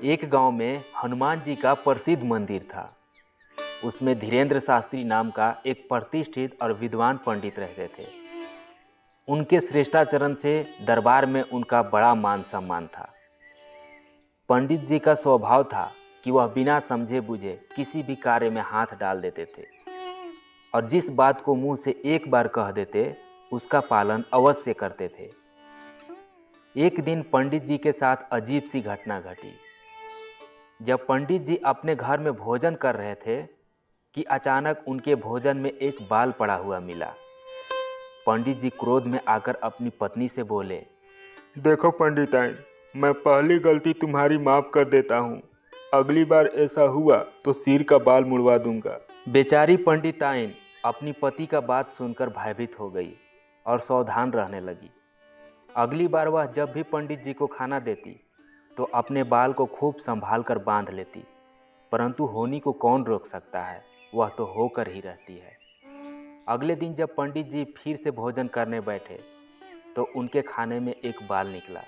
एक गांव में हनुमान जी का प्रसिद्ध मंदिर था। उसमें धीरेन्द्र शास्त्री नाम का एक प्रतिष्ठित और विद्वान पंडित रहते थे। उनके श्रेष्ठाचरण से दरबार में उनका बड़ा मान सम्मान था। पंडित जी का स्वभाव था कि वह बिना समझे बुझे किसी भी कार्य में हाथ डाल देते थे और जिस बात को मुंह से एक बार कह देते उसका पालन अवश्य करते थे। एक दिन पंडित जी के साथ अजीब सी घटना घटी। जब पंडित जी अपने घर में भोजन कर रहे थे कि अचानक उनके भोजन में एक बाल पड़ा हुआ मिला। पंडित जी क्रोध में आकर अपनी पत्नी से बोले, देखो पंडिताइन, मैं पहली गलती तुम्हारी माफ़ कर देता हूँ। अगली बार ऐसा हुआ तो सिर का बाल मुड़वा दूंगा। बेचारी पंडिताइन अपनी पति का बात सुनकर भयभीत हो गई और सावधान रहने लगी। अगली बार वह जब भी पंडित जी को खाना देती तो अपने बाल को खूब संभाल कर बांध लेती, परंतु होनी को कौन रोक सकता है, वह तो होकर ही रहती है। अगले दिन जब पंडित जी फिर से भोजन करने बैठे तो उनके खाने में एक बाल निकला।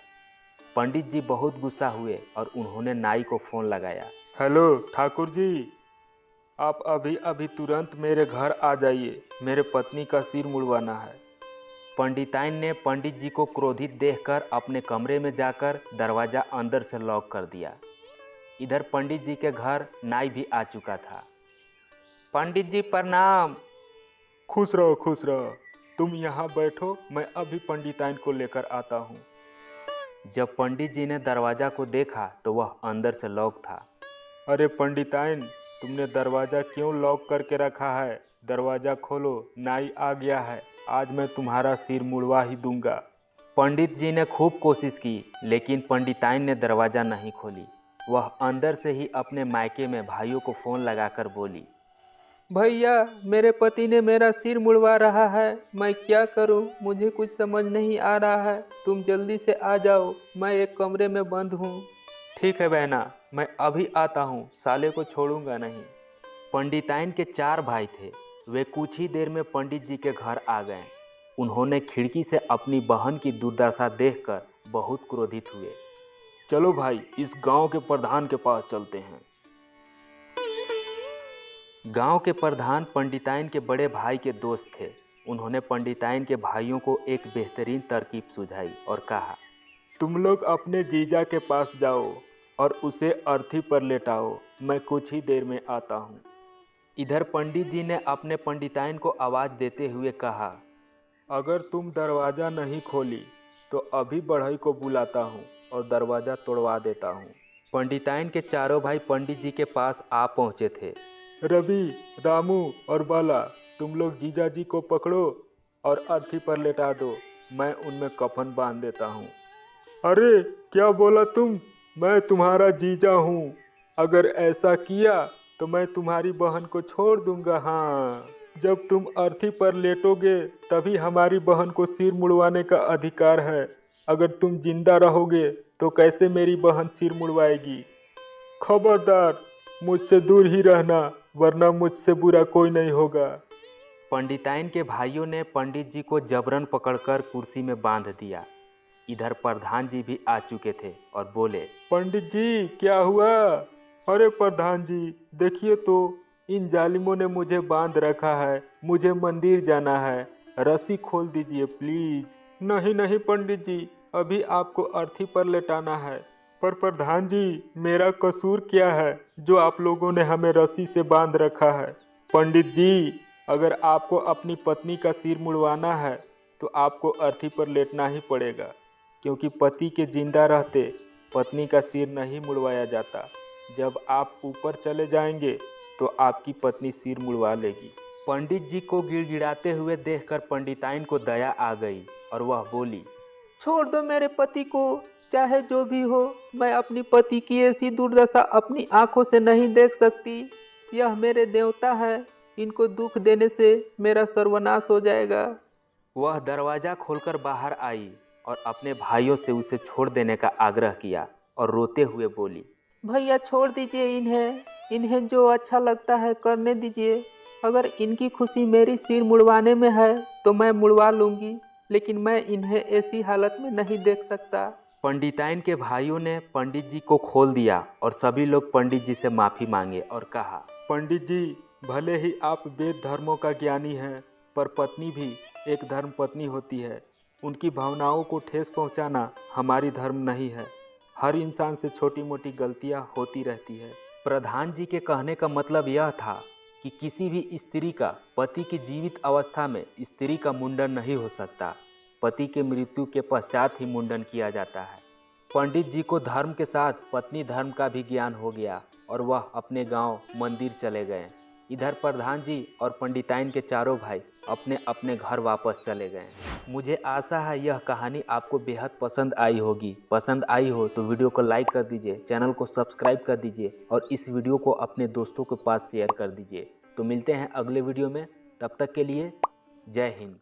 पंडित जी बहुत गुस्सा हुए और उन्होंने नाई को फ़ोन लगाया। हेलो ठाकुर जी, आप अभी अभी तुरंत मेरे घर आ जाइए, मेरे पत्नी का सिर मुड़वाना है। पंडिताइन ने पंडित जी को क्रोधित देखकर अपने कमरे में जाकर दरवाज़ा अंदर से लॉक कर दिया। इधर पंडित जी के घर नाई भी आ चुका था। पंडित जी प्रणाम। खुश रहो खुश रहो, तुम यहाँ बैठो, मैं अभी पंडिताइन को लेकर आता हूँ। जब पंडित जी ने दरवाज़ा को देखा तो वह अंदर से लॉक था। अरे पंडिताइन, तुमने दरवाज़ा क्यों लॉक करके रखा है? दरवाज़ा खोलो, नाई आ गया है, आज मैं तुम्हारा सिर मुड़वा ही दूंगा। पंडित जी ने खूब कोशिश की लेकिन पंडिताइन ने दरवाज़ा नहीं खोली। वह अंदर से ही अपने मायके में भाइयों को फ़ोन लगाकर बोली, भैया मेरे पति ने मेरा सिर मुड़वा रहा है, मैं क्या करूं? मुझे कुछ समझ नहीं आ रहा है, तुम जल्दी से आ जाओ, मैं एक कमरे में बंद हूं। ठीक है बहना, मैं अभी आता हूँ, साले को छोड़ूंगा नहीं। पंडिताइन के 4 भाई थे। वे कुछ ही देर में पंडित जी के घर आ गए। उन्होंने खिड़की से अपनी बहन की दुर्दशा देखकर बहुत क्रोधित हुए। चलो भाई, इस गांव के प्रधान के पास चलते हैं। गांव के प्रधान पंडिताइन के बड़े भाई के दोस्त थे। उन्होंने पंडिताइन के भाइयों को एक बेहतरीन तरकीब सुझाई और कहा, तुम लोग अपने जीजा के पास जाओ और उसे अर्थी पर लेटाओ, मैं कुछ ही देर में आता हूँ। इधर पंडित जी ने अपने पंडिताइन को आवाज़ देते हुए कहा, अगर तुम दरवाज़ा नहीं खोली तो अभी बढ़ई को बुलाता हूँ और दरवाज़ा तोड़वा देता हूँ। पंडिताइन के 4 भाई पंडित जी के पास आ पहुँचे थे। रवि, रामू और बाला, तुम लोग जीजा जी को पकड़ो और अर्थी पर लेटा दो, मैं उनमें कफन बांध देता हूँ। अरे क्या बोला तुम? मैं तुम्हारा जीजा हूँ, अगर ऐसा किया तो मैं तुम्हारी बहन को छोड़ दूंगा। हाँ, जब तुम अर्थी पर लेटोगे तभी हमारी बहन को सिर मुड़वाने का अधिकार है। अगर तुम जिंदा रहोगे तो कैसे मेरी बहन सिर मुड़वाएगी? खबरदार, मुझसे दूर ही रहना, वरना मुझसे बुरा कोई नहीं होगा। पंडिताइन के भाइयों ने पंडित जी को जबरन पकड़कर कुर्सी में बांध दिया। इधर प्रधान जी भी आ चुके थे और बोले, पंडित जी क्या हुआ? अरे प्रधान जी, देखिए तो, इन जालिमों ने मुझे बांध रखा है, मुझे मंदिर जाना है, रस्सी खोल दीजिए प्लीज। नहीं नहीं पंडित जी, अभी आपको अर्थी पर लेटाना है। पर प्रधान जी, मेरा कसूर क्या है जो आप लोगों ने हमें रस्सी से बांध रखा है? पंडित जी, अगर आपको अपनी पत्नी का सिर मुड़वाना है तो आपको अर्थी पर लेटना ही पड़ेगा, क्योंकि पति के जिंदा रहते पत्नी का सिर नहीं मुड़वाया जाता। जब आप ऊपर चले जाएंगे तो आपकी पत्नी सिर मुड़वा लेगी। पंडित जी को गिड़गिड़ाते हुए देखकर पंडिताइन को दया आ गई और वह बोली, छोड़ दो मेरे पति को, चाहे जो भी हो, मैं अपनी पति की ऐसी दुर्दशा अपनी आंखों से नहीं देख सकती। यह मेरे देवता है, इनको दुख देने से मेरा सर्वनाश हो जाएगा। वह दरवाज़ा खोलकर बाहर आई और अपने भाइयों से उसे छोड़ देने का आग्रह किया और रोते हुए बोली, भैया छोड़ दीजिए इन्हें जो अच्छा लगता है करने दीजिए। अगर इनकी खुशी मेरी सिर मुड़वाने में है तो मैं मुड़वा लूँगी, लेकिन मैं इन्हें ऐसी हालत में नहीं देख सकता। पंडिताइन के भाइयों ने पंडित जी को खोल दिया और सभी लोग पंडित जी से माफ़ी मांगे और कहा, पंडित जी, भले ही आप वेद धर्मों का ज्ञानी हैं, पर पत्नी भी एक धर्म पत्नी होती है। उनकी भावनाओं को ठेस पहुंचाना हमारी धर्म नहीं है। हर इंसान से छोटी मोटी गलतियां होती रहती है। प्रधान जी के कहने का मतलब यह था कि किसी भी स्त्री का पति की जीवित अवस्था में स्त्री का मुंडन नहीं हो सकता। पति के मृत्यु के पश्चात ही मुंडन किया जाता है। पंडित जी को धर्म के साथ पत्नी धर्म का भी ज्ञान हो गया और वह अपने गांव मंदिर चले गए। इधर प्रधान जी और पंडिताइन के चारों भाई अपने अपने घर वापस चले गए। मुझे आशा है यह कहानी आपको बेहद पसंद आई होगी। पसंद आई हो तो वीडियो को लाइक कर दीजिए, चैनल को सब्सक्राइब कर दीजिए और इस वीडियो को अपने दोस्तों के पास शेयर कर दीजिए। तो मिलते हैं अगले वीडियो में, तब तक के लिए जय हिंद।